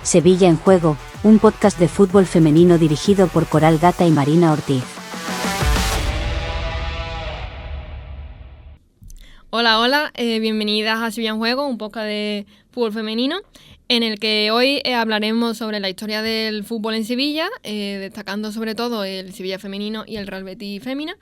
Sevilla en Juego, un podcast de fútbol femenino dirigido por Coral Gata y Marina Ortiz. Hola, bienvenidas a Sevilla en Juego, un podcast de fútbol femenino, en el que hoy hablaremos sobre la historia del fútbol en Sevilla, destacando sobre todo el Sevilla femenino y el Real Betis Fémina.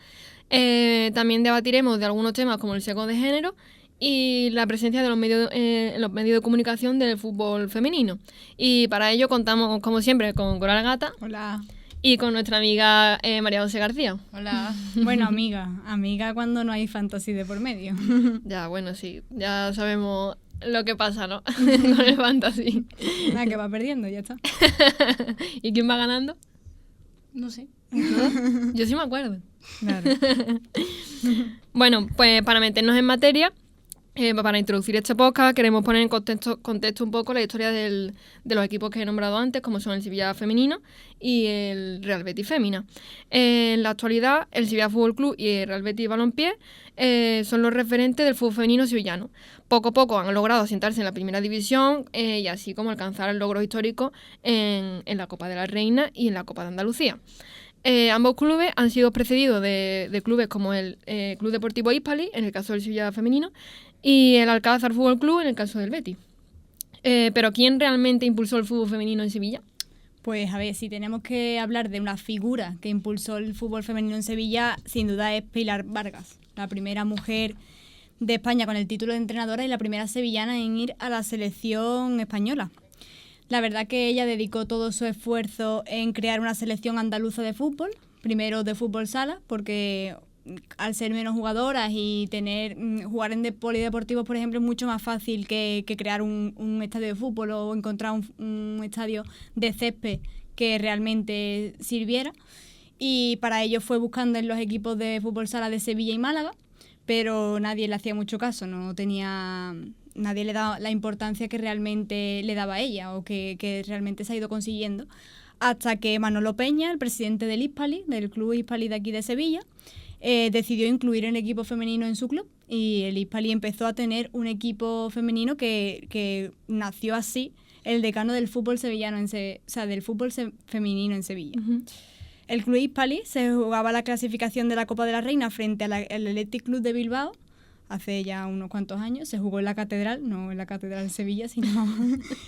También debatiremos de algunos temas como el sesgo de género y la presencia de los medios de comunicación del fútbol femenino. Y para ello contamos, como siempre, con Coral Gata. Hola. Y con nuestra amiga María José García. Hola. Bueno, amiga cuando no hay fantasy de por medio. Ya, bueno, sí, ya sabemos lo que pasa, ¿no? Con el fantasy. Nada, que va perdiendo, ya está. ¿Y quién va ganando? No sé. ¿No? Yo sí me acuerdo. Claro. Bueno, pues para meternos en materia, para introducir este podcast, queremos poner en contexto un poco la historia de los equipos que he nombrado antes, como son el Sevilla femenino y el Real Betis Fémina. En la actualidad, el Sevilla Fútbol Club y el Real Betis Balompié son los referentes del fútbol femenino sevillano. Poco a poco han logrado asentarse en la primera división y así como alcanzar logros históricos en la Copa de la Reina y en la Copa de Andalucía. Ambos clubes han sido precedidos de clubes como el Club Deportivo Hispali, en el caso del Sevilla femenino, y el Alcázar Fútbol Club, en el caso del Betis. Pero ¿quién realmente impulsó el fútbol femenino en Sevilla? Pues a ver, si tenemos que hablar de una figura que impulsó el fútbol femenino en Sevilla, sin duda es Pilar Vargas, la primera mujer de España con el título de entrenadora y la primera sevillana en ir a la selección española. La verdad que ella dedicó todo su esfuerzo en crear una selección andaluza de fútbol, primero de fútbol sala, porque al ser menos jugadoras y jugar en polideportivos, por ejemplo, es mucho más fácil que crear un estadio de fútbol o encontrar un estadio de césped que realmente sirviera. Y para ello fue buscando en los equipos de fútbol sala de Sevilla y Málaga, pero nadie le hacía mucho caso, nadie le daba la importancia que realmente le daba a ella o que realmente se ha ido consiguiendo, hasta que Manolo Peña, el presidente del Hispali, del club Hispali de aquí de Sevilla, decidió incluir el equipo femenino en su club y el Hispali empezó a tener un equipo femenino que nació así el decano del fútbol sevillano, del fútbol femenino en Sevilla. Uh-huh. El club Hispali se jugaba la clasificación de la Copa de la Reina frente al Athletic Club de Bilbao. Hace ya unos cuantos años se jugó en la Catedral, no en la Catedral de Sevilla, sino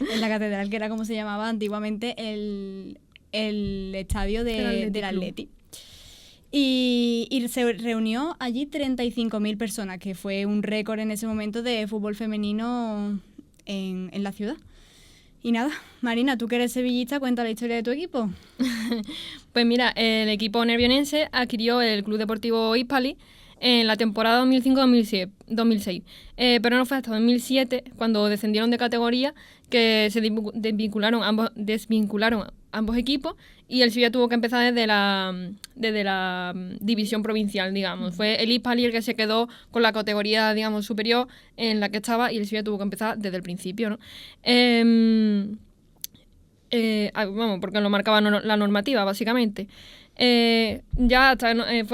en la Catedral, que era como se llamaba antiguamente el estadio del Athletic. Y se reunió allí 35.000 personas, que fue un récord en ese momento de fútbol femenino en la ciudad. Y nada, Marina, tú que eres sevillista, cuenta la historia de tu equipo. Pues mira, el equipo nervionense adquirió el Club Deportivo Hispali en la temporada 2005-2006, pero no fue hasta 2007, cuando descendieron de categoría, que se desvincularon ambos equipos y el Sevilla tuvo que empezar desde la división provincial, digamos. Fue el Hispali el que se quedó con la categoría, digamos, superior en la que estaba y el Sevilla tuvo que empezar desde el principio, ¿no? Porque lo marcaba la normativa, básicamente. Fue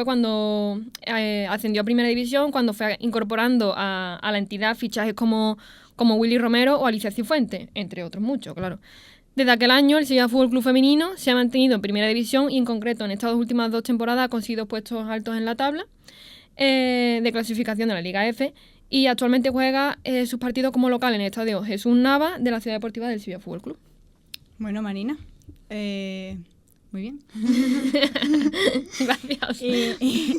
cuando ascendió a Primera División, cuando fue incorporando a la entidad fichajes como Willy Romero o Alicia Cifuentes, entre otros muchos, claro. Desde aquel año, el Sevilla Fútbol Club Femenino se ha mantenido en Primera División y, en concreto, en estas últimas 2 temporadas ha conseguido puestos altos en la tabla de clasificación de la Liga F y actualmente juega sus partidos como local en el estadio Jesús Nava de la Ciudad Deportiva del Sevilla Fútbol Club. Bueno, Marina, muy bien. Gracias. Y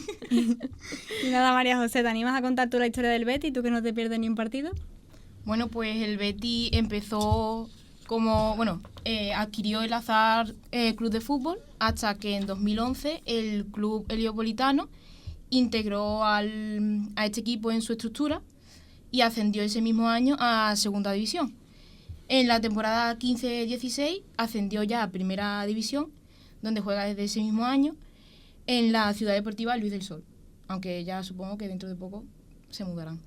nada, María José, ¿te animas a contar tú la historia del Betis, tú que no te pierdes ni un partido? Bueno, pues el Betis empezó adquirió el Azar Club de Fútbol hasta que en 2011 el Club Heliopolitano integró a este equipo en su estructura y ascendió ese mismo año a Segunda División. En la temporada 15-16 ascendió ya a Primera División, donde juega desde ese mismo año en la Ciudad Deportiva Luis del Sol, aunque ya supongo que dentro de poco se mudarán.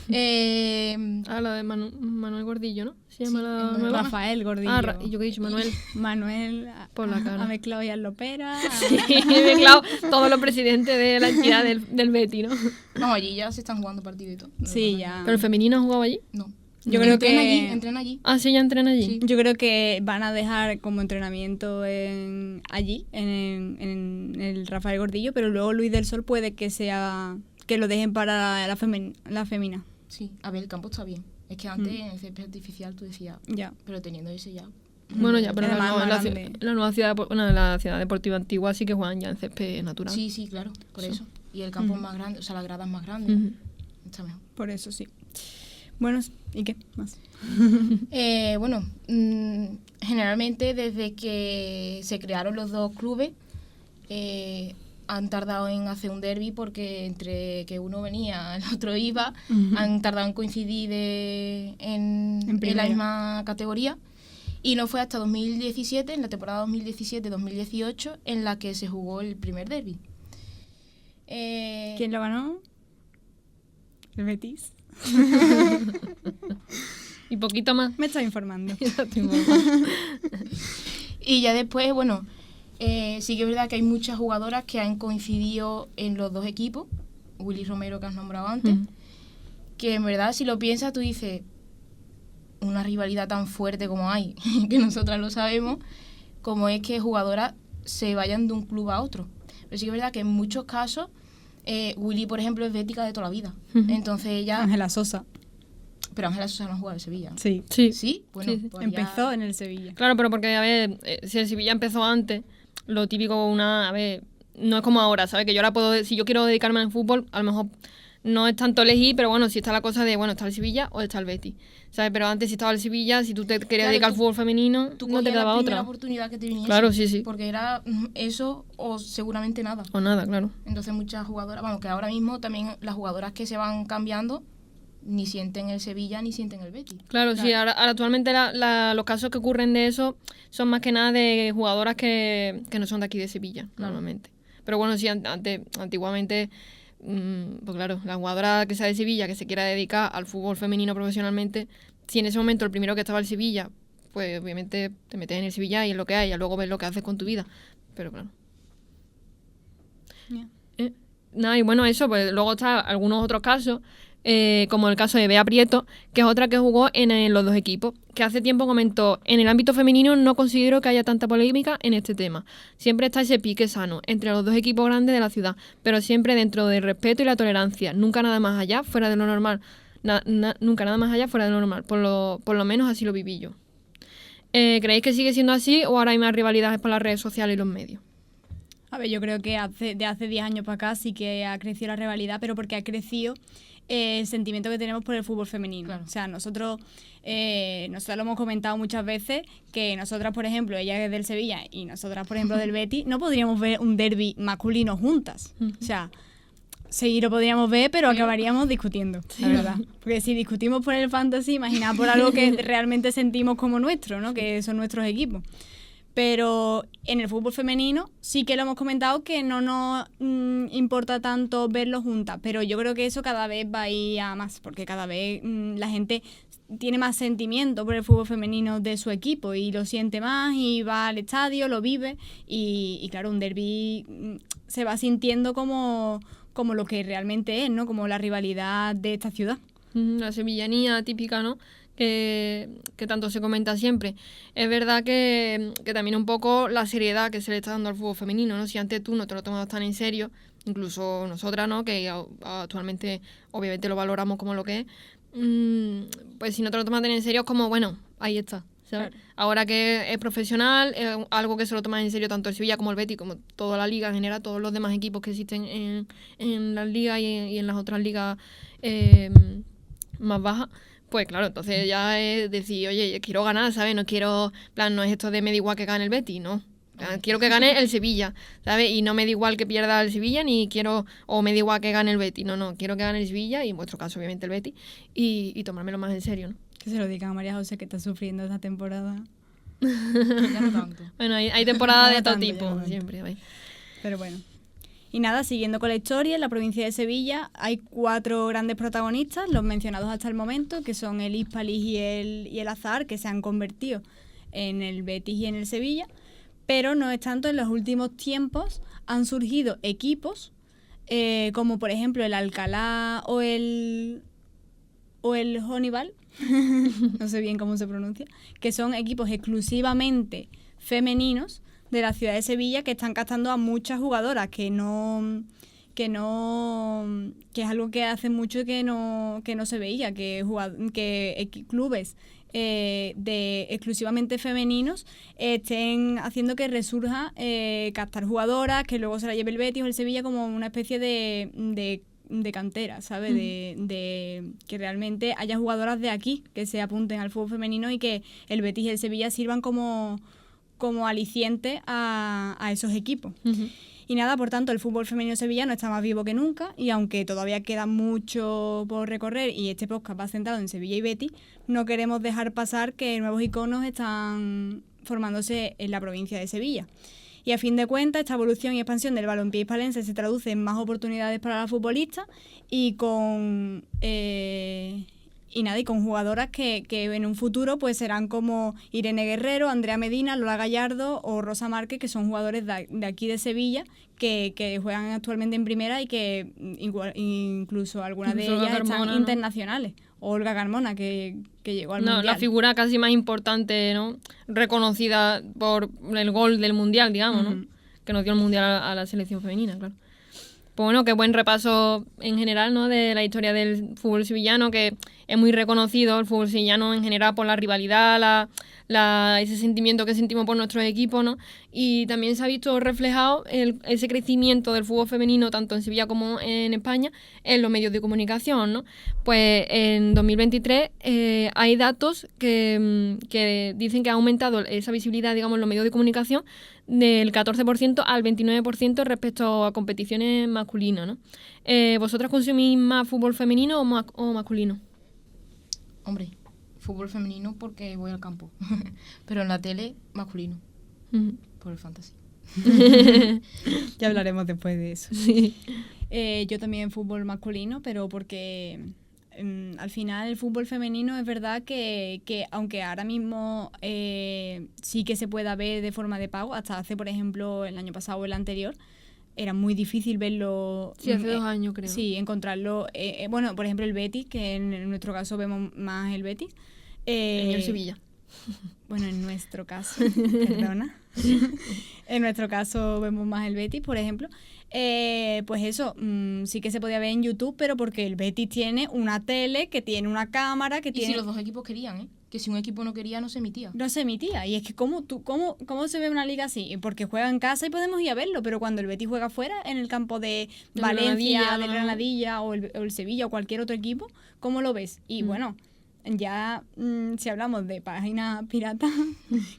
La de Manuel Gordillo, ¿no? Se llama la nueva. Rafael Gordillo. ¿Y yo qué he dicho? Manuel. Manuel por la cara. Ha mezclado ya Lopera. Sí, he mezclado todos los presidentes de la entidad del Betis, ¿no? No, allí ya se están jugando partidos y todo. Sí, ya. ¿Pero el femenino ha jugado allí? No. Yo creo que entrena allí. Ah, sí, ya entrenan allí. Sí. Yo creo que van a dejar como entrenamiento allí, en el Rafael Gordillo, pero luego Luis del Sol puede que lo dejen para la femina. Sí, a ver, el campo está bien. Es que antes en el césped artificial tú decías, Ya. pero teniendo ese ya. Bueno, ya, pero Además, en más grande. la nueva ciudad, bueno, en la ciudad deportiva antigua sí que juegan ya en césped natural. Sí, sí, claro, por eso. Y el campo es más grande, o sea, la grada es más grande. Ujú. Está mejor. Por eso sí. Bueno, ¿y qué más? Bueno, generalmente desde que se crearon los dos clubes han tardado en hacer un derbi porque entre que uno venía, el otro iba, han tardado en coincidir en la primera. misma categoría. Y no fue hasta 2017, en la temporada 2017-2018, en la que se jugó el primer derbi. ¿Quién lo ganó? El Betis. Y poquito más. Me está informando. Y ya después, bueno, sí que es verdad que hay muchas jugadoras que han coincidido en los dos equipos. Willy Romero, que has nombrado antes. Que en verdad, si lo piensas, tú dices, una rivalidad tan fuerte como hay, que nosotras lo sabemos, como es que jugadoras se vayan de un club a otro. Pero sí que es verdad que en muchos casos, Willy, por ejemplo, es bética de toda la vida. Entonces ella... Ángela Sosa. Pero Ángela Sosa no juega en Sevilla. Sí. Sí. ¿Sí? Bueno, Sí, sí. pues Empezó ya- en el Sevilla. Claro, pero porque, a ver, si el Sevilla empezó antes, lo típico, a ver, no es como ahora, ¿sabes? Que yo ahora puedo, si yo quiero dedicarme al fútbol, a lo mejor no es tanto elegir, pero bueno, si está la cosa de, bueno, está el Sevilla o está el Betis, ¿sabes? Pero antes si estaba el Sevilla, si tú te querías Claro, dedicar al tú- fútbol femenino, Tú no te cogías la quedaba primera otra. oportunidad que te viniese. Claro, sí, sí. Porque era eso o seguramente nada. O nada, claro. Entonces muchas jugadoras, vamos, que ahora mismo también las jugadoras que se van cambiando ni sienten el Sevilla ni sienten el Betis. Claro, sí, ahora actualmente los casos que ocurren de eso son más que nada de jugadoras que no son de aquí de Sevilla, normalmente. Pero bueno, sí, antiguamente, pues claro, la jugadora que sea de Sevilla, que se quiera dedicar al fútbol femenino profesionalmente, si en ese momento el primero que estaba el Sevilla, pues obviamente te metes en el Sevilla y es lo que hay, y luego ves lo que haces con tu vida. Pero claro. Ya. Nada, y bueno, eso, pues luego está algunos otros casos, como el caso de Bea Prieto, que es otra que jugó en los dos equipos, que hace tiempo comentó, en el ámbito femenino no considero que haya tanta polémica en este tema. Siempre está ese pique sano entre los dos equipos grandes de la ciudad, pero siempre dentro del respeto y la tolerancia, nunca nada más allá, fuera de lo normal. Nunca nada más allá, fuera de lo normal. Por lo menos así lo viví yo. ¿Creéis que sigue siendo así o ahora hay más rivalidades por las redes sociales y los medios? A ver, yo creo que de hace 10 años para acá sí que ha crecido la rivalidad, pero porque ha crecido el sentimiento que tenemos por el fútbol femenino. Claro. O sea, nosotros lo hemos comentado muchas veces, que nosotras, por ejemplo, ella es del Sevilla y nosotras, por ejemplo, del Betis, no podríamos ver un derbi masculino juntas. O sea, sí lo podríamos ver, pero acabaríamos discutiendo, la verdad. Porque si discutimos por el fantasy, imagina por algo que realmente sentimos como nuestro, ¿no? Que son nuestros equipos. Pero en el fútbol femenino sí que lo hemos comentado que no nos importa tanto verlo juntas, pero yo creo que eso cada vez va a ir a más, porque cada vez la gente tiene más sentimiento por el fútbol femenino de su equipo y lo siente más y va al estadio, lo vive y claro, un derbi se va sintiendo como lo que realmente es, ¿no? Como la rivalidad de esta ciudad. La sevillanía típica, ¿no? Que tanto se comenta siempre. Es verdad que también un poco la seriedad que se le está dando al fútbol femenino, ¿no? Si antes tú no te lo tomabas tan en serio, incluso nosotras, ¿no? Que actualmente obviamente lo valoramos como lo que es, pues si no te lo tomas tan en serio es como, bueno, ahí está, ¿sabes? Claro. Ahora que es profesional, es algo que se lo toma en serio tanto el Sevilla como el Betis, como toda la liga en general, todos los demás equipos que existen en las ligas y en las otras ligas más bajas. Pues claro, entonces ya es decir, oye, quiero ganar, ¿sabes? No quiero, plan, no es esto de me da igual que gane el Betis, ¿no? Quiero que gane el Sevilla, ¿sabes? Y no me da igual que pierda el Sevilla, ni quiero, o me da igual que gane el Betis, no, quiero que gane el Sevilla, y en vuestro caso obviamente el Betis, y tomármelo más en serio, ¿no? Que se lo digan a María José, que está sufriendo esta temporada. Ya no tanto. Bueno, hay temporadas de No todo tanto, tipo, ya no tanto. siempre, ¿veis? Pero bueno. Y nada, siguiendo con la historia, en la provincia de Sevilla hay 4 grandes protagonistas, los mencionados hasta el momento, que son el Hispalis y el Azahar, que se han convertido en el Betis y en el Sevilla. Pero no es tanto, en los últimos tiempos han surgido equipos como por ejemplo el Alcalá o el Honeywell, no sé bien cómo se pronuncia, que son equipos exclusivamente femeninos de la ciudad de Sevilla que están captando a muchas jugadoras que es algo que hace mucho que no se veía, que clubes de exclusivamente femeninos estén haciendo que resurja captar jugadoras, que luego se la lleve el Betis o el Sevilla como una especie de cantera, ¿sabes? De que realmente haya jugadoras de aquí que se apunten al fútbol femenino y que el Betis y el Sevilla sirvan como aliciente a esos equipos. Y nada, por tanto, el fútbol femenino sevillano está más vivo que nunca y aunque todavía queda mucho por recorrer y este podcast va centrado en Sevilla y Betis, no queremos dejar pasar que nuevos iconos están formándose en la provincia de Sevilla. Y a fin de cuentas, esta evolución y expansión del balompié hispalense se traduce en más oportunidades para las futbolistas y con jugadoras que en un futuro pues serán como Irene Guerrero, Andrea Medina, Lola Gallardo o Rosa Márquez, que son jugadores de aquí de Sevilla que juegan actualmente en primera y que incluso algunas de ellas están internacionales. O Olga Carmona, que llegó al Mundial. La figura casi más importante, ¿no? Reconocida por el gol del Mundial, digamos, ¿no? Que nos dio el Mundial a la selección femenina, claro. Pues bueno, qué buen repaso en general, ¿no? De la historia del fútbol sevillano, que es muy reconocido el fútbol sevillano en general por la rivalidad, ese sentimiento que sentimos por nuestros equipos, ¿no? Y también se ha visto reflejado ese crecimiento del fútbol femenino tanto en Sevilla como en España en los medios de comunicación, ¿no? Pues en 2023 hay datos que dicen que ha aumentado esa visibilidad, digamos, en los medios de comunicación del 14% al 29% respecto a competiciones masculinas, ¿no? ¿Vosotras consumís más fútbol femenino o masculino? Hombre, fútbol femenino porque voy al campo, pero en la tele masculino, por el fantasy. Ya hablaremos después de eso. Sí. Yo también fútbol masculino, pero porque al final el fútbol femenino es verdad que aunque ahora mismo sí que se pueda ver de forma de pago, hasta hace, por ejemplo, el año pasado o el anterior, era muy difícil verlo. Sí, hace 2 años creo. Sí, encontrarlo. Bueno, por ejemplo, el Betis, que en nuestro caso vemos más el Betis. En el Sevilla. Bueno, en nuestro caso, perdona. En nuestro caso vemos más el Betis, por ejemplo. Pues eso, sí que se podía ver en YouTube, pero porque el Betis tiene una tele, que tiene una cámara, que tiene... Y si los dos equipos querían, que si un equipo no quería, no se emitía. No se emitía, y es que ¿cómo se ve una liga así? Porque juega en casa y podemos ir a verlo, pero cuando el Betis juega fuera, en el campo de Valencia, del Granadilla o el Sevilla o cualquier otro equipo, ¿cómo lo ves? Y bueno... Ya, si hablamos de páginas piratas,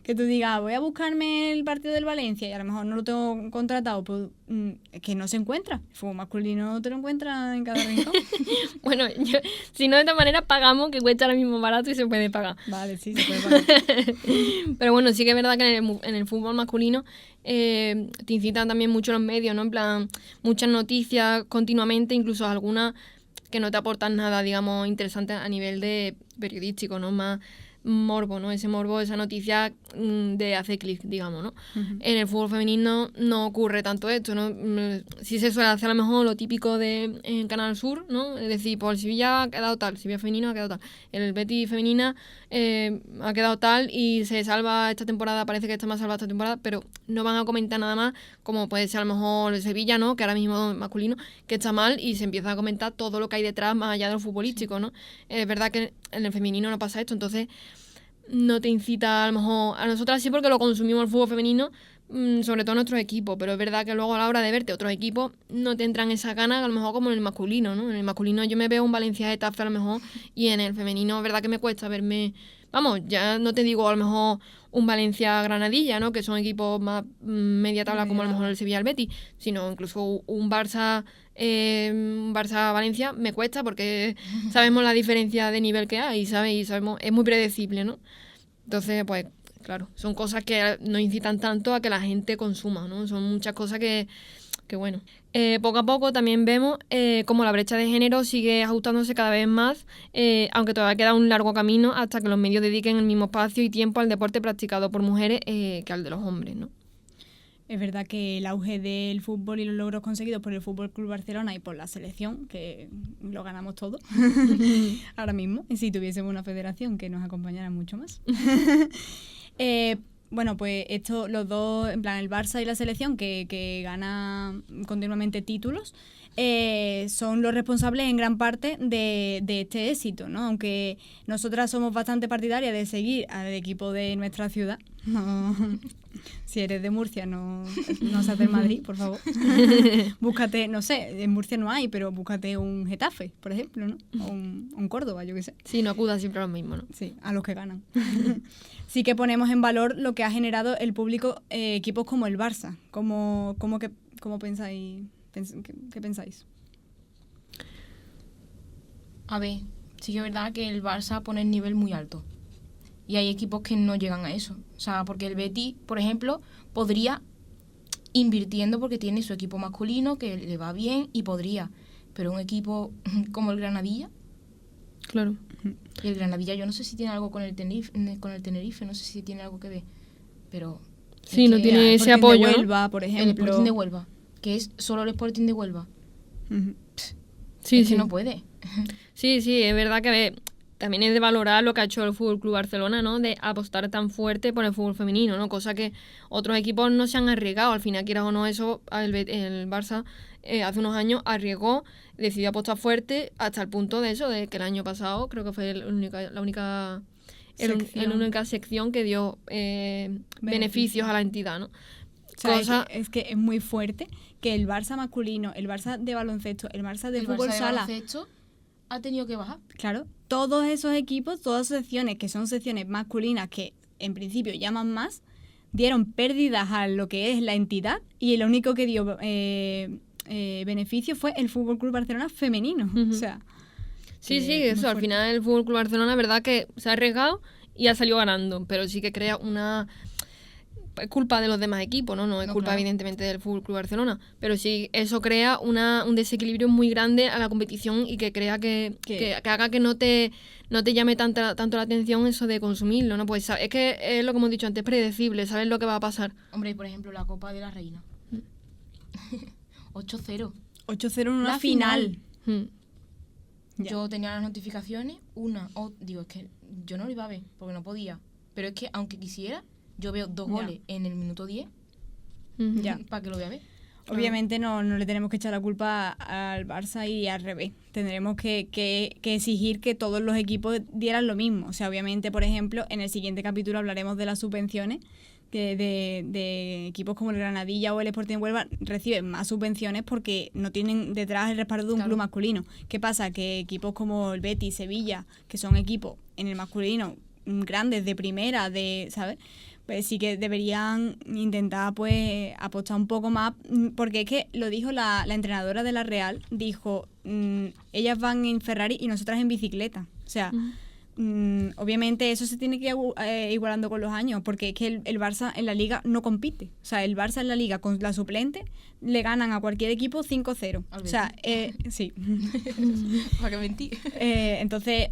que tú digas, voy a buscarme el partido del Valencia y a lo mejor no lo tengo contratado, pues es que no se encuentra. El fútbol masculino te lo encuentras en cada rincón. Bueno, si no, de esta manera pagamos, que cuesta ahora mismo barato y se puede pagar. Vale, sí, se puede pagar. Pero bueno, sí que es verdad que en el fútbol masculino te incitan también mucho los medios, ¿no? En plan, muchas noticias continuamente, incluso algunas que no te aportan nada, digamos, interesante a nivel de periodístico, ¿no? Más morbo, ¿no? Ese morbo, esa noticia de hacer clic, digamos, ¿no? En el fútbol femenino no ocurre tanto esto, ¿no? Sí se suele hacer a lo mejor lo típico en Canal Sur, ¿no? Es decir, pues el Sevilla ha quedado tal, el Sevilla femenino ha quedado tal, el Betis femenina ha quedado tal y se salva esta temporada, parece que está más salvada esta temporada, pero no van a comentar nada más, como puede ser a lo mejor el Sevilla, ¿no? Que ahora mismo masculino, que está mal y se empieza a comentar todo lo que hay detrás más allá de lo futbolístico, ¿no? Es verdad que en el femenino no pasa esto, entonces no te incita a lo mejor, a nosotras sí porque lo consumimos el fútbol femenino, sobre todo nuestros equipos, pero es verdad que luego a la hora de verte otros equipos no te entran esas ganas a lo mejor como en el masculino, ¿no? En el masculino yo me veo un Valencia Getafe a lo mejor y en el femenino es verdad que me cuesta verme, vamos, ya no te digo a lo mejor un Valencia Granadilla, ¿no? Que son equipos más media tabla como a lo mejor el Sevilla el Betis, sino incluso un Barça Valencia me cuesta porque sabemos la diferencia de nivel que hay, ¿sabes? Y sabemos, es muy predecible, ¿no? Entonces, pues claro, son cosas que no incitan tanto a que la gente consuma, ¿no? Son muchas cosas que bueno. Poco a poco también vemos cómo la brecha de género sigue ajustándose cada vez más, aunque todavía queda un largo camino hasta que los medios dediquen el mismo espacio y tiempo al deporte practicado por mujeres que al de los hombres, ¿no? Es verdad que el auge del fútbol y los logros conseguidos por el Fútbol Club Barcelona y por la selección, que lo ganamos todo ahora mismo, y si tuviésemos una federación que nos acompañara mucho más. Bueno, pues esto, los dos, en plan el Barça y la selección, que gana continuamente títulos, son los responsables en gran parte de este éxito, ¿no? Aunque nosotras somos bastante partidarias de seguir al equipo de nuestra ciudad. No, si eres de Murcia, no seas del Madrid, por favor. Búscate, no sé, en Murcia no hay, pero búscate un Getafe, por ejemplo, ¿no? O un Córdoba, yo qué sé. Sí, no acudas siempre a lo mismo, ¿no? Sí, a los que ganan. Sí que ponemos en valor lo que ha generado el público, equipos como el Barça. ¿Cómo pensáis? ¿Qué pensáis? A ver, sí que es verdad que el Barça pone el nivel muy alto. Y hay equipos que no llegan a eso. O sea, porque el Betis, por ejemplo, podría, invirtiendo porque tiene su equipo masculino, que le va bien, y podría. Pero un equipo como el Granadilla... Claro. Y el Granadilla, yo no sé si tiene algo con el Tenerife, no sé si tiene algo que ver. Pero... Sí, no tiene ese apoyo, de ¿no? Huelva, por ejemplo. El Sporting de Huelva, que es solo el Sporting de Huelva. Uh-huh. Sí, es sí. que no puede. Sí, es verdad que a ver, también es de valorar lo que ha hecho el Fútbol Club Barcelona, ¿no? De apostar tan fuerte por el fútbol femenino, ¿no? Cosa que otros equipos no se han arriesgado. Al final, quieras o no, eso el Barça hace unos años arriesgó, decidió apostar fuerte hasta el punto de eso, de que el año pasado creo que fue la única sección que dio beneficios a la entidad, ¿no? O sea, es que es muy fuerte que el Barça masculino, el Barça de baloncesto, el Barça de fútbol sala... El baloncesto ha tenido que bajar. Claro, todos esos equipos, todas secciones que son secciones masculinas que en principio llaman más, dieron pérdidas a lo que es la entidad y el único que dio beneficio fue el Fútbol Club Barcelona femenino. Uh-huh. O sea, sí, eso, al final el Fútbol Club Barcelona, verdad que se ha arriesgado y ha salido ganando, pero sí que crea una... Es culpa de los demás equipos, ¿no? Es culpa, claro, evidentemente del Fútbol Club Barcelona, pero sí, eso crea un desequilibrio muy grande a la competición y que crea que haga que no te llame tanto la atención eso de consumirlo, ¿no? Pues es que es lo que hemos dicho antes, predecible, sabes lo que va a pasar. Hombre, por ejemplo, la Copa de la Reina. 8-0. 8-0 en una final. Yo tenía las notificaciones, es que yo no lo iba a ver, porque no podía, pero es que aunque quisiera, yo veo 2 goles en el minuto 10, para que lo vea ver. Obviamente no le tenemos que echar la culpa al Barça y al revés. Tendremos que exigir que todos los equipos dieran lo mismo. O sea, obviamente, por ejemplo, en el siguiente capítulo hablaremos de las subvenciones, que de equipos como el Granadilla o el Sporting de Huelva reciben más subvenciones porque no tienen detrás el respaldo de un club masculino. ¿Qué pasa? Que equipos como el Betis, Sevilla, que son equipos en el masculino grandes, de primera, ¿sabes? Pues sí que deberían intentar pues apostar un poco más, porque es que lo dijo la entrenadora de la Real, dijo, ellas van en Ferrari y nosotras en bicicleta. O sea, obviamente eso se tiene que ir igualando con los años, porque es que el Barça en la Liga no compite. O sea, el Barça en la Liga con la suplente le ganan a cualquier equipo 5-0. O sea, sí. ¿Para qué mentir? Entonces...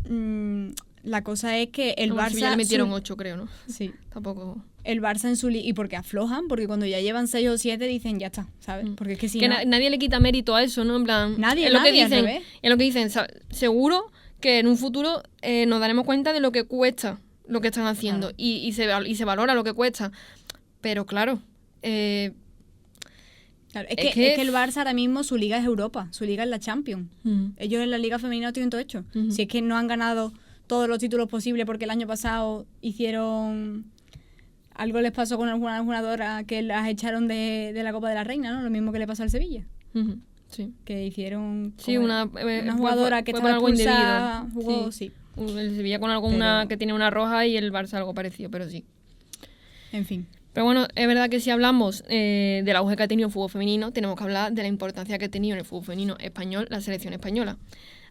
la cosa es que el Barça... Ya le metieron 8, creo, ¿no? Sí. Tampoco... El Barça en su liga... Y porque aflojan, porque cuando ya llevan 6 o 7 dicen, ya está, ¿sabes? Porque es que si que no... nadie le quita mérito a eso, ¿no? En plan... Nadie, es lo que al dicen, revés. es lo que dicen. Seguro que en un futuro nos daremos cuenta de lo que cuesta lo que están haciendo. Claro. Y se valora lo que cuesta. Pero claro... Claro, es que el Barça ahora mismo su liga es Europa. Su liga es la Champions. Ellos en la liga femenina lo tienen todo hecho. Si es que no han ganado... todos los títulos posibles porque el año pasado hicieron... Algo les pasó con alguna jugadora que las echaron de la Copa de la Reina, ¿no? Lo mismo que le pasó al Sevilla. Sí. Que hicieron... Sí, una jugadora que estaba expulsada, jugó, sí. El Sevilla con alguna que tiene una roja y el Barça algo parecido, pero sí. En fin. Pero bueno, es verdad que si hablamos del auge que ha tenido el fútbol femenino, tenemos que hablar de la importancia que ha tenido en el fútbol femenino español la selección española.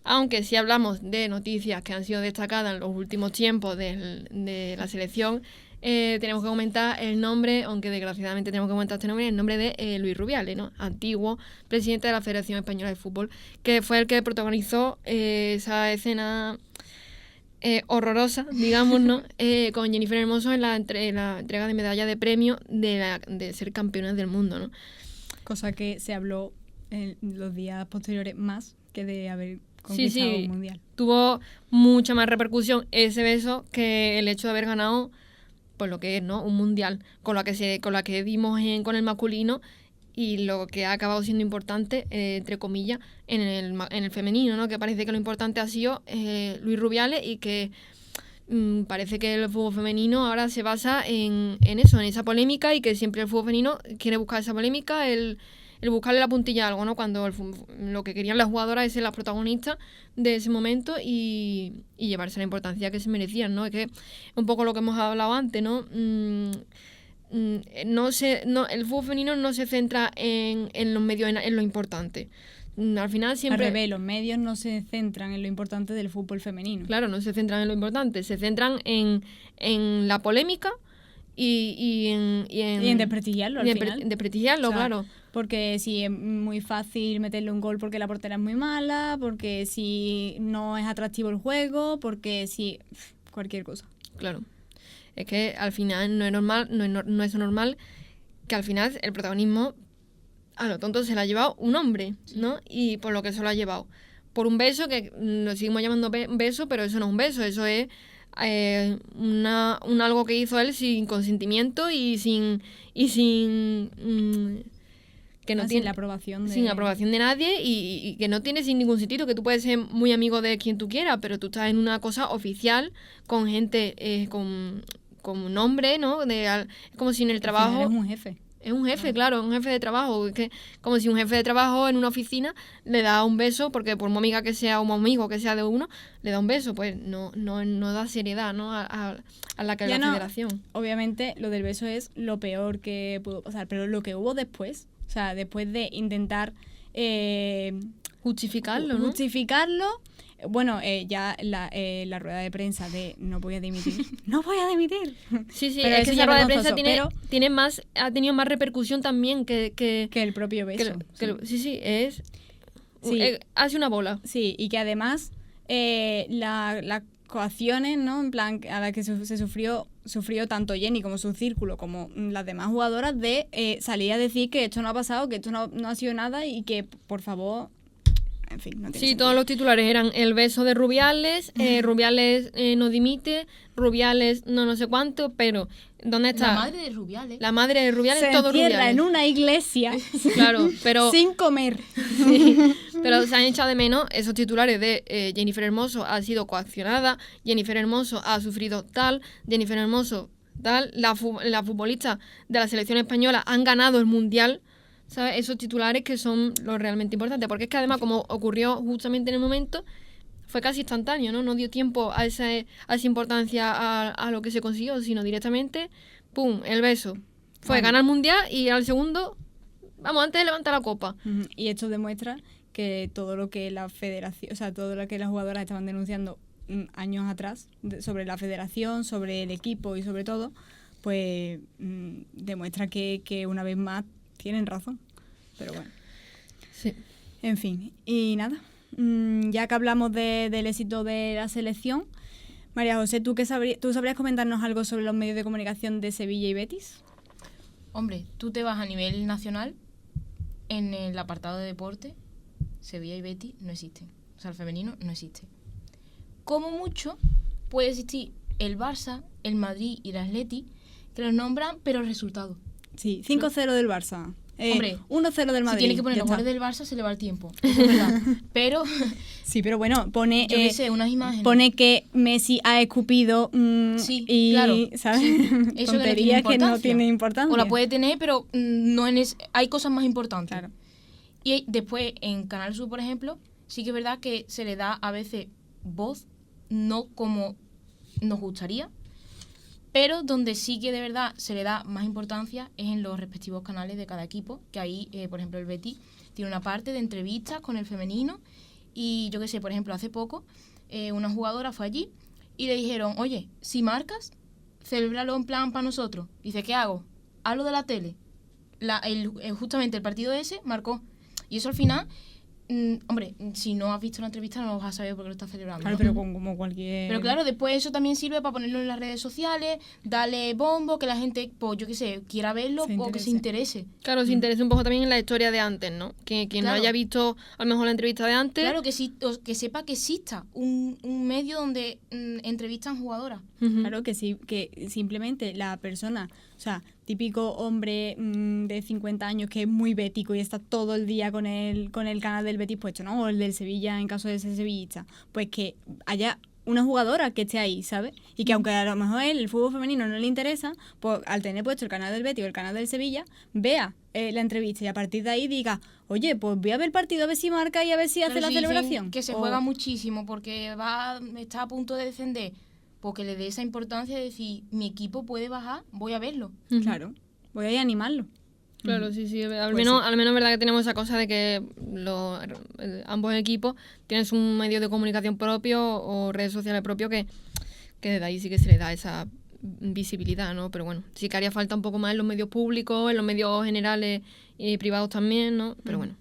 Aunque si hablamos de noticias que han sido destacadas en los últimos tiempos de la selección, tenemos que comentar el nombre, aunque desgraciadamente tenemos que comentar este nombre, el nombre de Luis Rubiales, ¿no? Antiguo presidente de la Federación Española de Fútbol, que fue el que protagonizó esa escena horrorosa, digamos, ¿no? Con Jennifer Hermoso en la entrega de medalla de premio de ser campeona del mundo, ¿no? Cosa que se habló en los días posteriores más que de haber conquistado un mundial. Tuvo mucha más repercusión ese beso que el hecho de haber ganado, pues lo que es, ¿no? Un mundial, con la que vimos con el masculino, y lo que ha acabado siendo importante, entre comillas, en el femenino, ¿no? Que parece que lo importante ha sido Luis Rubiales, y que parece que el fútbol femenino ahora se basa en eso, en esa polémica, y que siempre el fútbol femenino quiere buscar esa polémica, el buscarle la puntilla a algo, ¿no? Cuando lo que querían las jugadoras es ser las protagonistas de ese momento y llevarse la importancia que se merecían, ¿no? Es que un poco lo que hemos hablado antes, ¿no? El fútbol femenino no se centra en los medios, en lo importante. Al final siempre... Al revés, los medios no se centran en lo importante del fútbol femenino. Claro, no se centran en lo importante, se centran en la polémica y en desprestigiarlo al final. Desprestigiarlo, o sea, claro. Porque si es muy fácil meterle un gol porque la portera es muy mala, porque si no es atractivo el juego, porque si... cualquier cosa. Claro. Es que al final no es normal que al final el protagonismo a lo tonto se lo ha llevado un hombre, ¿no? Y por lo que se lo ha llevado. Por un beso, que lo seguimos llamando beso, pero eso no es un beso, eso es algo que hizo él sin consentimiento y sin que no tiene la aprobación sin aprobación de nadie, y que no tiene sin ningún sentido, que tú puedes ser muy amigo de quien tú quieras, pero tú estás en una cosa oficial con gente con nombre, ¿no? Es como si en el trabajo... Es un jefe. Es un jefe, claro, un jefe de trabajo. Es que, como si un jefe de trabajo en una oficina le da un beso, porque por muy amiga que sea o muy amigo que sea de uno, le da un beso. Pues no da seriedad, ¿no? a la federación. Obviamente lo del beso es lo peor que pudo pasar, pero lo que hubo después, o sea, después de intentar justificarlo, ¿no? Bueno, ya la rueda de prensa de no voy a dimitir. ¡No voy a dimitir! Sí, pero es que esa rueda de prensa ha tenido más repercusión también que el propio beso. Hace una bola. Sí, y que además las coacciones, ¿no? En plan, a las que se sufrió tanto Jenny como su círculo, como las demás jugadoras, de salir a decir que esto no ha pasado, que esto no ha sido nada, y que, por favor... En fin, no tiene sentido. Todos los titulares eran el beso de Rubiales, Rubiales no dimite, Rubiales no sé cuánto, pero ¿dónde está? La madre de Rubiales. La madre de Rubiales, se todo encierra Rubiales. En una iglesia. Claro, pero... sin comer. Sí, pero se han echado de menos esos titulares de Jennifer Hermoso ha sido coaccionada, Jennifer Hermoso ha sufrido tal, Jennifer Hermoso tal, la futbolista de la selección española han ganado el Mundial, ¿sabes? Esos titulares que son lo realmente importante, porque es que además, como ocurrió justamente en el momento, fue casi instantáneo, ¿no? No dio tiempo a esa importancia a lo que se consiguió, sino directamente, ¡pum!, el beso. Fue ganar el Mundial, y al segundo, antes de levantar la copa. Y esto demuestra que todo lo que la federación, o sea, todo lo que las jugadoras estaban denunciando años atrás sobre la federación, sobre el equipo y sobre todo, pues demuestra que una vez más tienen razón, pero bueno. Sí. En fin, y nada, ya que hablamos del éxito de la selección, María José, ¿tú sabrías comentarnos algo sobre los medios de comunicación de Sevilla y Betis? Hombre, tú te vas a nivel nacional, en el apartado de deporte, Sevilla y Betis no existen. O sea, el femenino no existe. Como mucho puede existir el Barça, el Madrid y el Atleti, que los nombran, pero el resultado. Sí, 5-0 del Barça. Hombre, 1-0 del Madrid. Si tiene que poner los goles del Barça, se le va el tiempo. Eso es verdad. Pero... Sí, pero bueno, pone... Yo qué sé, unas imágenes. Pone que Messi ha escupido sí, y, claro. ¿sabes? Sí. Eso Tonterías que no tiene importancia. O la puede tener, pero no hay cosas más importantes. Claro. Y después, en Canal Sur, por ejemplo, sí que es verdad que se le da a veces voz, no como nos gustaría, pero donde sí que de verdad se le da más importancia es en los respectivos canales de cada equipo, que ahí, por ejemplo, el Betis tiene una parte de entrevistas con el femenino, y yo qué sé, por ejemplo, hace poco una jugadora fue allí y le dijeron, oye, si marcas, celébralo en plan para nosotros. Dice, ¿qué hago? Hablo de la tele. Justamente el partido ese marcó. Y eso al final Hombre, si no has visto la entrevista no lo vas a saber porque lo estás celebrando. Claro, ¿no? pero como cualquier... Pero claro, después eso también sirve para ponerlo en las redes sociales, darle bombo, que la gente, pues yo qué sé, quiera verlo o que se interese. Claro, se interesa un poco también en la historia de antes, ¿no? Que quien Claro. no haya visto a lo mejor la entrevista de antes... Claro, que sepa que exista un medio donde entrevistan jugadoras. Ujú. Claro que sí, que simplemente la persona, o sea, típico hombre de 50 años que es muy bético y está todo el día con el canal del Betis puesto, ¿no? O el del Sevilla en caso de ser sevillista, pues que haya una jugadora que esté ahí, ¿sabes? Y que aunque a lo mejor el fútbol femenino no le interesa, pues al tener puesto el canal del Betis o el canal del Sevilla, vea la entrevista y a partir de ahí diga, oye, pues voy a ver el partido a ver si marca y a ver si hace Pero la si dicen celebración. que se juega muchísimo porque está a punto de descender, porque le dé esa importancia de decir, mi equipo puede bajar, voy a verlo. Ujú. Claro, voy a ir a animarlo. Claro, sí, sí. Al Pues menos, sí. al menos es verdad que tenemos esa cosa de que ambos equipos tienen un medio de comunicación propio o redes sociales propio que desde ahí sí que se le da esa visibilidad, ¿no? Pero bueno, sí que haría falta un poco más en los medios públicos, en los medios generales y privados también, ¿no? Pero bueno.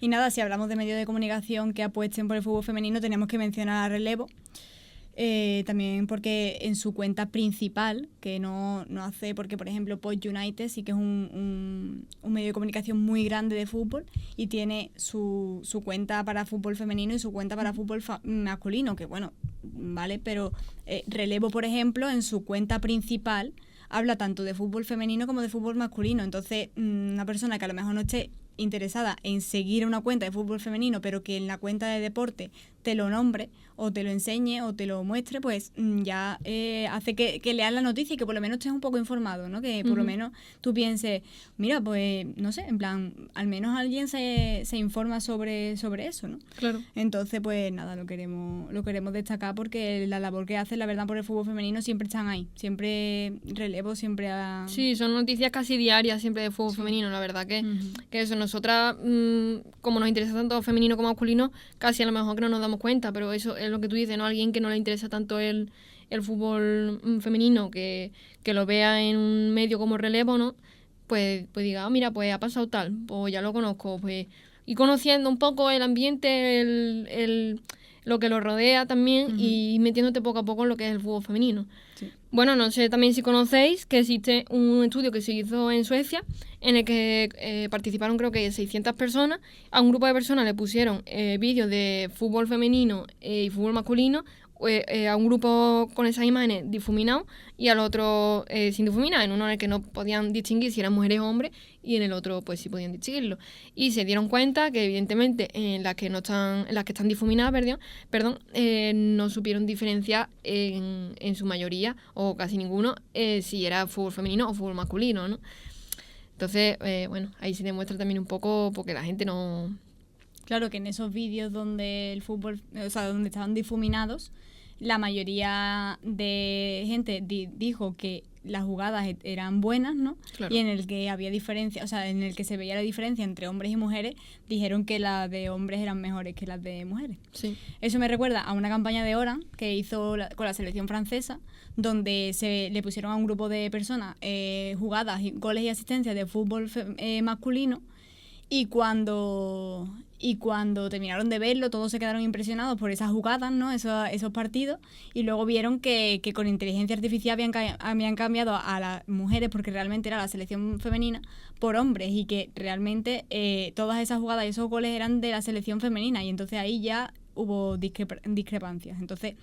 Y nada, si hablamos de medios de comunicación que apuesten por el fútbol femenino, tenemos que mencionar a Relevo. También porque en su cuenta principal, que no hace, porque por ejemplo Post United sí que es un medio de comunicación muy grande de fútbol y tiene su cuenta para fútbol femenino y su cuenta para fútbol masculino, que bueno, vale, pero Relevo, por ejemplo, en su cuenta principal habla tanto de fútbol femenino como de fútbol masculino. Entonces, una persona que a lo mejor no esté interesada en seguir una cuenta de fútbol femenino, pero que en la cuenta de deporte te lo nombre o te lo enseñe o te lo muestre, pues ya hace que leas la noticia y que por lo menos estés un poco informado, ¿no? Que por lo menos tú pienses, mira, pues no sé, en plan, al menos alguien se informa sobre eso, ¿no? Claro. Entonces, pues nada, lo queremos destacar porque la labor que hace, la verdad, por el fútbol femenino siempre están ahí, siempre Relevo, siempre a... Sí, son noticias casi diarias siempre de fútbol femenino, la verdad que eso, nosotras, como nos interesa tanto femenino como masculino, casi a lo mejor que no nos damos cuenta, pero eso es lo que tú dices, ¿no? Alguien que no le interesa tanto el fútbol femenino, que lo vea en un medio como Relevo, ¿no? Pues diga, ah, mira, pues ha pasado tal, pues ya lo conozco, pues... Y conociendo un poco el ambiente, lo que lo rodea también y metiéndote poco a poco en lo que es el fútbol femenino. Sí. Bueno, no sé también si conocéis que existe un estudio que se hizo en Suecia en el que participaron creo que 600 personas. A un grupo de personas le pusieron vídeos de fútbol femenino y fútbol masculino, a un grupo con esas imágenes difuminados y al otro sin difuminar, en uno en el que no podían distinguir si eran mujeres o hombres y en el otro pues sí podían distinguirlo. Y se dieron cuenta que evidentemente en las que están difuminadas, no supieron diferenciar en su mayoría o casi ninguno si era fútbol femenino o fútbol masculino, ¿no? Entonces, bueno, ahí se demuestra también un poco porque la gente no... Claro que en esos vídeos donde el fútbol, o sea, donde estaban difuminados, la mayoría de gente dijo que las jugadas eran buenas, ¿no? Claro. Y en el que había diferencia, o sea, en el que se veía la diferencia entre hombres y mujeres, dijeron que las de hombres eran mejores que las de mujeres. Sí. Eso me recuerda a una campaña de Oran que hizo con la selección francesa, donde le pusieron a un grupo de personas jugadas, goles y asistencias de fútbol masculino. Y cuando terminaron de verlo, todos se quedaron impresionados por esas jugadas, ¿no? Esos partidos, y luego vieron que con inteligencia artificial habían cambiado a las mujeres, porque realmente era la selección femenina, por hombres, y que realmente todas esas jugadas y esos goles eran de la selección femenina, y entonces ahí ya hubo discrepancias. Entonces,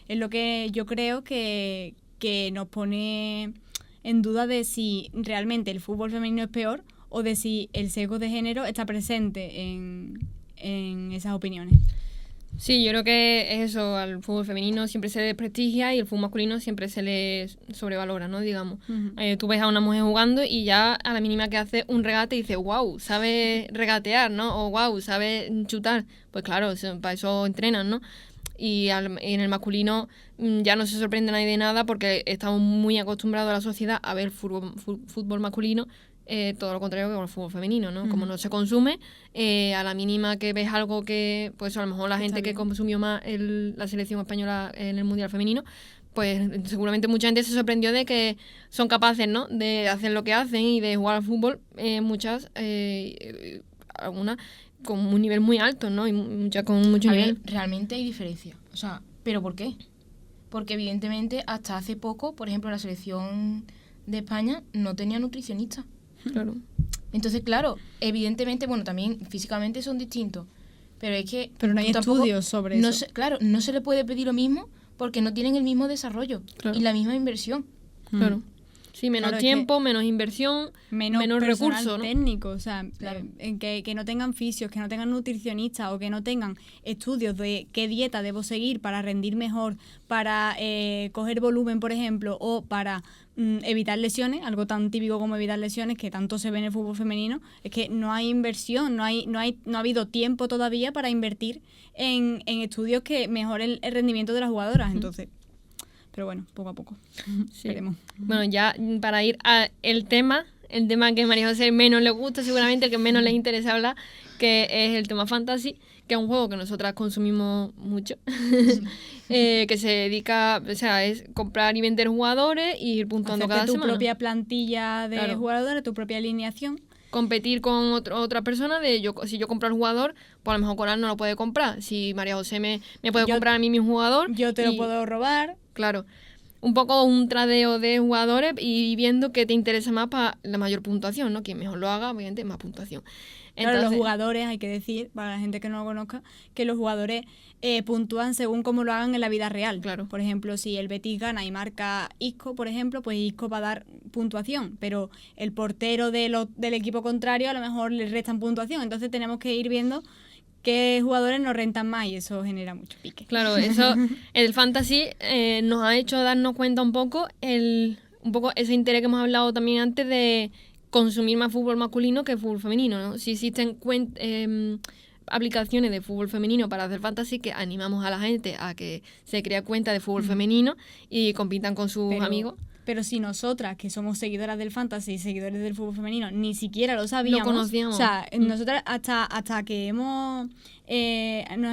es lo que yo creo que nos pone en duda de si realmente el fútbol femenino es peor o de si el sesgo de género está presente en esas opiniones. Sí, yo creo que es eso, al fútbol femenino siempre se le desprestigia y el fútbol masculino siempre se le sobrevalora, ¿no? Digamos. Tú ves a una mujer jugando y ya a la mínima que hace un regate dices, wow, sabe regatear, ¿no? O wow, sabe chutar. Pues claro, para eso entrenan, ¿no? Y en el masculino ya no se sorprende nadie de nada porque estamos muy acostumbrados a la sociedad a ver fútbol masculino, todo lo contrario que con el fútbol femenino, ¿no? Como no se consume, a la mínima que ves algo que, pues a lo mejor la gente que consumió más la selección española en el Mundial Femenino, pues seguramente mucha gente se sorprendió de que son capaces, ¿no? De hacer lo que hacen y de jugar al fútbol, algunas con un nivel muy alto, ¿no? Y ya con mucho A nivel. ver, realmente hay diferencia. O sea, ¿pero por qué? Porque evidentemente hasta hace poco, por ejemplo, la selección de España no tenía nutricionista. Claro. Entonces, claro, evidentemente, bueno, también físicamente son distintos. Pero es que... Pero no hay tú tampoco- estudios sobre no eso. se- claro, no se le puede pedir lo mismo porque no tienen el mismo desarrollo Claro. y la misma inversión. Claro. Sí, menos Claro, es tiempo, menos inversión, menos personal recursos, ¿no? técnico, o sea, Claro. que no tengan fisios, que no tengan nutricionistas o que no tengan estudios de qué dieta debo seguir para rendir mejor, para coger volumen, por ejemplo, o para evitar lesiones, algo tan típico como evitar lesiones que tanto se ve en el fútbol femenino, es que no hay inversión, no ha habido tiempo todavía para invertir en estudios que mejoren el rendimiento de las jugadoras, entonces, pero bueno, poco a poco, Sí. veremos. Bueno, ya para ir al tema, el tema que a María José menos le gusta, seguramente el que menos le interesa hablar, que es el tema fantasy, que es un juego que nosotras consumimos mucho, que se dedica, o sea, es comprar y vender jugadores y ir puntuando Hacerte cada tu semana. propia plantilla de Claro. jugadores, tu propia alineación. Competir con otra persona si yo compro el jugador, pues a lo mejor Coral no lo puede comprar. Si María José me puede Yo- comprar a mí mi jugador. Yo te lo y- puedo robar. Claro. Un poco un tradeo de jugadores y viendo qué te interesa más para la mayor puntuación, ¿no? Quien mejor lo haga, obviamente, más puntuación. Claro, los Entonces, jugadores, hay que decir, para la gente que no lo conozca, que los jugadores puntúan según cómo lo hagan en la vida real. Claro. Por ejemplo, si el Betis gana y marca Isco, por ejemplo, pues Isco va a dar puntuación, pero el portero del equipo contrario a lo mejor le restan puntuación. Entonces tenemos que ir viendo qué jugadores nos rentan más y eso genera mucho pique. claro, eso, el fantasy nos ha hecho darnos cuenta un poco ese interés que hemos hablado también antes de consumir más fútbol masculino que fútbol femenino, ¿no? Si existen aplicaciones de fútbol femenino para hacer fantasy, que animamos a la gente a que se crea cuenta de fútbol femenino y compitan con sus amigos. Pero si nosotras, que somos seguidoras del fantasy y seguidores del fútbol femenino, ni siquiera lo sabíamos. Lo conocíamos. O sea, nosotras hasta que nos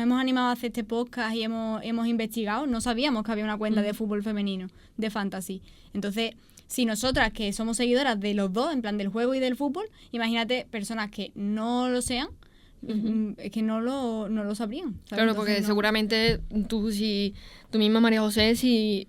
hemos animado a hacer este podcast y hemos investigado, no sabíamos que había una cuenta de fútbol femenino, de fantasy. Entonces, si nosotras, que somos seguidoras de los dos, en plan del juego y del fútbol, imagínate personas que no lo sean, es que no lo sabrían. ¿sabes? Claro, porque Entonces, no- seguramente tú misma, María José, si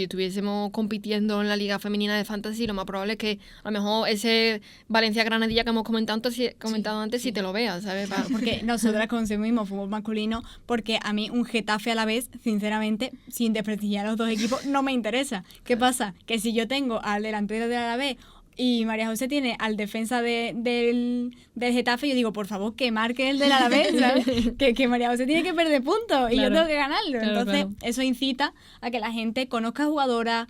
estuviésemos compitiendo en la Liga Femenina de Fantasy, lo más probable es que a lo mejor ese Valencia-Granadilla que hemos comentado antes, si te lo veas, ¿sabes? Porque nosotras consumimos fútbol masculino porque a mí un Getafe a la vez, sinceramente, sin desprestigiar a los dos equipos, no me interesa. ¿Qué pasa? Que si yo tengo al delantero del Alavés y María José tiene al defensa del Getafe, yo digo, por favor, que marque el del Alavés, ¿sabes? que María José tiene que perder puntos y yo Claro. tengo que ganarlo. Claro, Entonces, claro. eso incita a que la gente conozca jugadoras,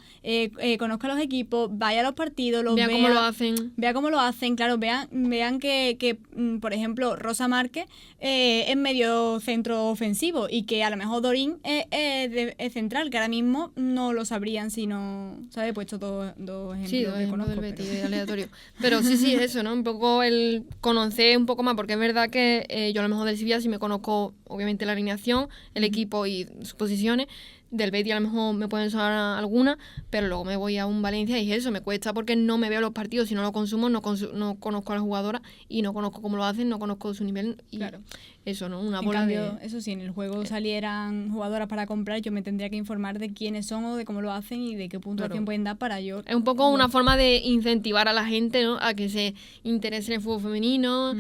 conozca los equipos, vaya a los partidos, los Vea cómo lo hacen. Vea cómo lo hacen, claro, vean que por ejemplo, Rosa Márquez es medio centro ofensivo y que a lo mejor Dorín es central, que ahora mismo no lo sabrían si no, ¿sabes? He puesto dos ejemplos Sí, que conozco. del Betis, pero- aleatorio. Pero sí, es eso, ¿no? Un poco el conocer un poco más, porque es verdad que yo a lo mejor del Sevilla sí me conozco, obviamente, la alineación, el equipo y sus posiciones. Del Betis a lo mejor me pueden sonar algunas, pero luego me voy a un Valencia y eso me cuesta porque no me veo los partidos, si no lo consumo, no conozco a la jugadora y no conozco cómo lo hacen, no conozco su nivel y Claro. eso, ¿no? Una En bola cambio, de... eso sí, en el juego salieran jugadoras para comprar, yo me tendría que informar de quiénes son o de cómo lo hacen y de qué puntuación Claro. pueden dar para yo. Es un poco una forma de incentivar a la gente, ¿no? A que se interese en el fútbol femenino,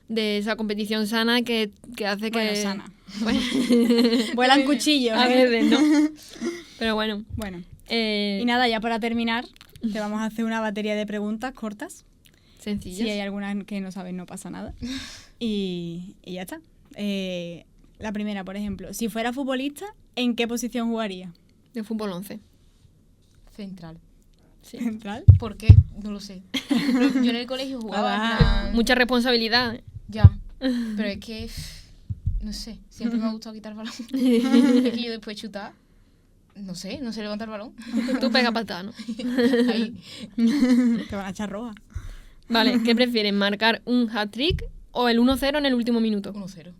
de esa competición sana que hace que... Bueno, sana. Bueno, Vuelan cuchillos. a ¿eh? veces, ¿no? Pero bueno. Bueno. Eh, Y nada, ya para terminar, te vamos a hacer una batería de preguntas cortas. Sencillas. Si hay alguna que no sabes, no pasa nada. Y ya está. La primera, por ejemplo, si fuera futbolista, ¿en qué posición jugaría? De fútbol 11. Central. Sí. ¿Central? ¿Por qué? No lo sé. Yo en el colegio jugaba. Ah. en plan- Mucha responsabilidad. Ya. Pero es que, no sé, siempre me ha gustado quitar balón. Es que yo después de chutar, no sé levantar el balón. Tú pega patada, ¿no? Ahí. Te van a echar roja. Vale, ¿qué prefieres? ¿Marcar un hat-trick o el 1-0 en el último minuto? 1-0.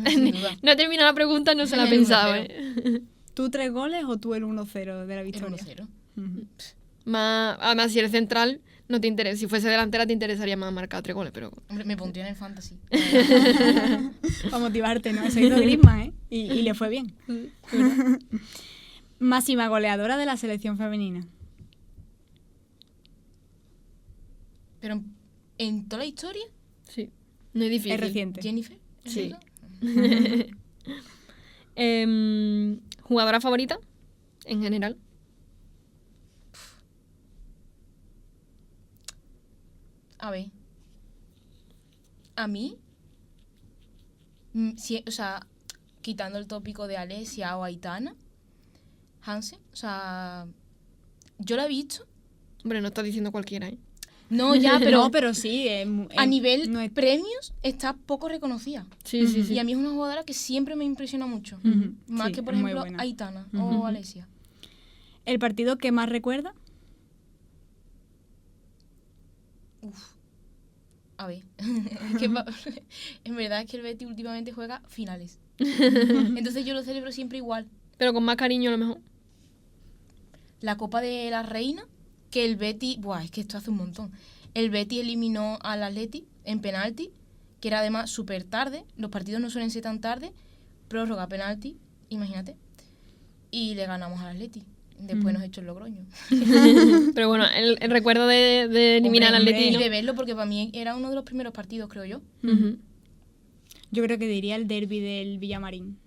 Sin duda. No he terminado la pregunta, no se la he El pensado, 1-0. ¿eh? ¿Tú 3 goles o tú el 1-0 de la El victoria? 1-0. Ujú. Además, si eres central, no te interesa. Si fuese delantera te interesaría más marcar 3 goles, pero... Hombre, me pondría en el fantasy. Para motivarte, ¿no? Eso hizo Griezmann, ¿eh? Y le fue bien. Máxima goleadora de la selección femenina. Pero en toda la historia, Sí, no es difícil. Es reciente. Jennifer. ¿es Sí. eso? ¿Jugadora favorita? En general. A ver. A mí, o sea, quitando el tópico de Alessia o Aitana, Hansen, o sea, yo la he visto. Hombre, no estás diciendo cualquiera, ¿eh? No, ya, pero No, pero sí. a nivel no es- premios está poco reconocida. Sí, sí, sí. Y a mí es una jugadora que siempre me impresiona mucho. Ujú, Más sí, que, por es muy ejemplo, buena. Aitana Ujú. o Alessia. ¿El partido que más recuerda? A ver, es que en verdad es que el Betis últimamente juega finales. Entonces yo lo celebro siempre igual. Pero con más cariño a lo mejor. La Copa de la Reina, que el Betis... Buah, es que esto hace un montón. El Betis eliminó al Atleti en penalti, que era además súper tarde. Los partidos no suelen ser tan tarde. Prórroga, penalti, imagínate. Y le ganamos al Atleti. Después nos echó el Logroño. Pero bueno, el recuerdo de eliminar al Hombre, Atleti, Y ¿no? de verlo, porque para mí era uno de los primeros partidos, creo yo. Ujú. Yo creo que diría el derbi del Villamarín.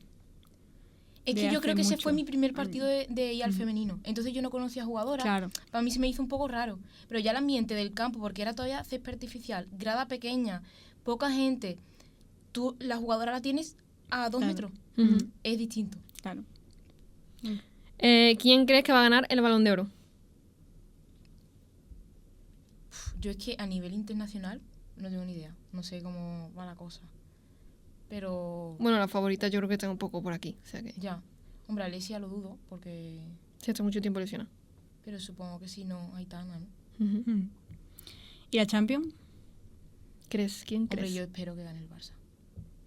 Es De que yo hace creo que ese mucho. fue mi primer partido de ir al femenino. Entonces yo no conocía jugadoras. Claro. Para mí se me hizo un poco raro. Pero ya el ambiente del campo, porque era todavía césped artificial, grada pequeña, poca gente, tú la jugadora la tienes a 2 Claro. metros. Ujú. Es distinto. Claro. ¿Quién crees que va a ganar el Balón de Oro? Yo es que a nivel internacional no tengo ni idea. No sé cómo va la cosa. Pero Bueno, la favorita yo creo que está un poco por aquí. O sea que ya. Hombre, Alessia lo dudo, porque... se está mucho tiempo lesionada. Pero supongo que si no, Aitana, ¿no? Ujú. ¿Y la Champions? ¿Quién Hombre, crees? yo espero que gane el Barça.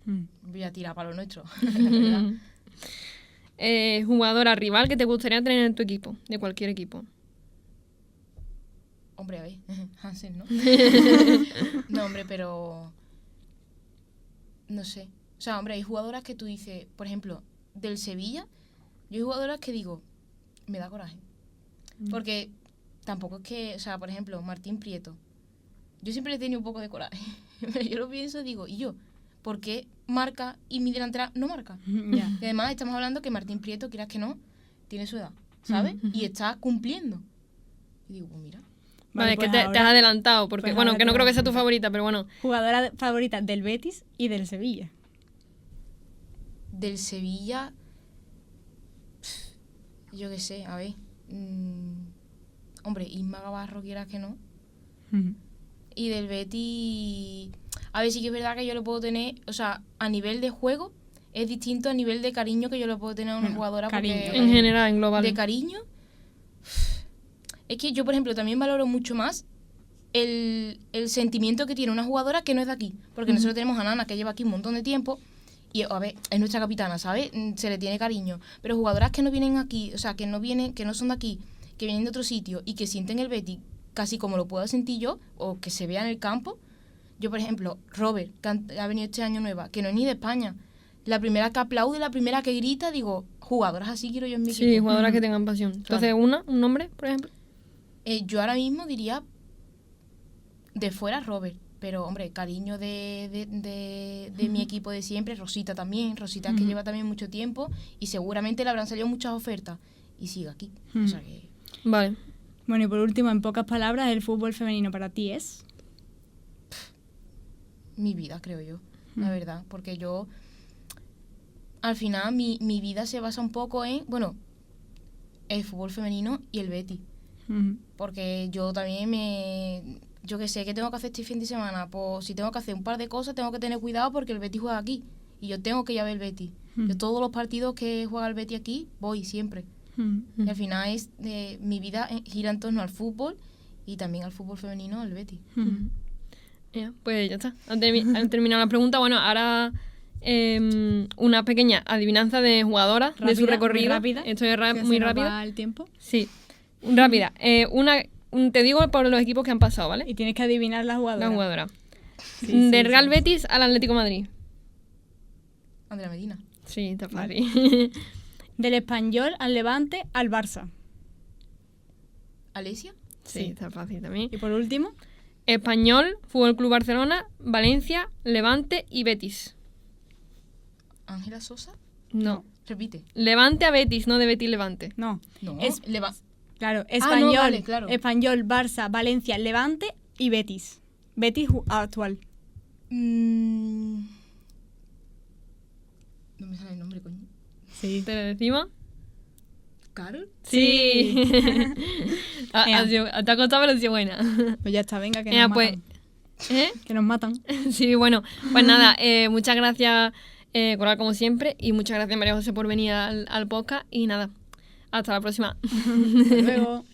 Mm. Voy a tirar para lo nuestro. la verdad. Jugadora rival que te gustaría tener en tu equipo, de cualquier equipo. Hombre, a ver, Hansen, ¿no? No, hombre, pero... No sé. O sea, hombre, hay jugadoras que tú dices, por ejemplo, del Sevilla, yo hay jugadoras que digo, me da coraje. Porque tampoco es que, o sea, por ejemplo, Martín Prieto. Yo siempre le he tenido un poco de coraje. Pero yo lo pienso y digo, ¿y yo? ¿Por qué marca y mi delantera no marca? Ya. Y además estamos hablando que Martín Prieto, quieras que no, tiene su edad, ¿sabes? Y está cumpliendo. Y digo, pues mira. Vale, pues que te has ahora, adelantado, porque pues bueno, ahora que no te creo que voy a sea tu contar. favorita, pero bueno. Jugadora favorita del Betis y del Sevilla. Del Sevilla, yo qué sé, a ver. Hombre, Isma Gavarro, quieras que no. Y del Betis, a ver, sí que es verdad que yo lo puedo tener, o sea, a nivel de juego, es distinto a nivel de cariño que yo lo puedo tener a una Bueno, jugadora. cariño, Porque, En general, en global. de cariño, es que yo, por ejemplo, también valoro mucho más el sentimiento que tiene una jugadora que no es de aquí. Porque nosotros tenemos a Nana, que lleva aquí un montón de tiempo, y a ver, es nuestra capitana, ¿sabes? Se le tiene cariño. Pero jugadoras que no vienen aquí, o sea, que no vienen, que no son de aquí, que vienen de otro sitio y que sienten el Betis casi como lo puedo sentir yo, o que se vea en el campo. Yo, por ejemplo, Robert, que ha venido este año nueva, que no es ni de España. La primera que aplaude, la primera que grita, digo, jugadoras así quiero yo en mi Sí, equipo. jugadoras que tengan pasión. Entonces, un nombre, por ejemplo. Yo ahora mismo diría de fuera Robert, pero hombre, cariño de mi equipo de siempre, Rosita también, Rosita que lleva también mucho tiempo y seguramente le habrán salido muchas ofertas y sigue aquí. O sea que Vale. Bueno, y por último, en pocas palabras, el fútbol femenino para ti es... mi vida, creo yo, la verdad, porque yo al final mi vida se basa un poco en, bueno, el fútbol femenino y el Betis. Porque yo también yo que sé, ¿qué tengo que hacer este fin de semana? Pues si tengo que hacer un par de cosas, tengo que tener cuidado porque el Betis juega aquí. Y yo tengo que ir a ver el Betis. Yo todos los partidos que juega el Betis aquí, voy siempre. Y al final mi vida gira en torno al fútbol y también al fútbol femenino, al Betis. Ya, pues ya está. Han terminado la pregunta. Bueno, ahora una pequeña adivinanza de jugadoras de su Rápida, recorrido. muy rápida, Esto es que muy se nos rápida. va el tiempo. Sí, rápida. Una te digo por los equipos que han pasado, ¿vale? Y tienes que adivinar la jugadora. La jugadora. Sí, Del sí, Real sí. Betis al Atlético de Madrid. Andrea Medina. Sí, está fácil. Del Español al Levante al Barça. ¿Alesia? Sí, está fácil también. Y por último, Español, Fútbol Club Barcelona, Valencia, Levante y Betis. ¿Ángela Sosa? No. Repite. Levante a Betis, no de Betis Levante. no. No, Es- Claro, no, Español, vale, claro. Español, Barça, Valencia, Levante y Betis. Betis actual. No me sale el nombre, coño. Sí. ¿Te lo decimos? ¿Carol? Sí. Ea. Te ha costado, pero ha sido buena. Pues ya está, venga, que Ea, nos pues, matan. ¿eh? Que nos matan. Sí, bueno, pues nada, muchas gracias, Coral, como siempre, y muchas gracias, María José, por venir al podcast. Y nada, hasta la próxima. Hasta luego.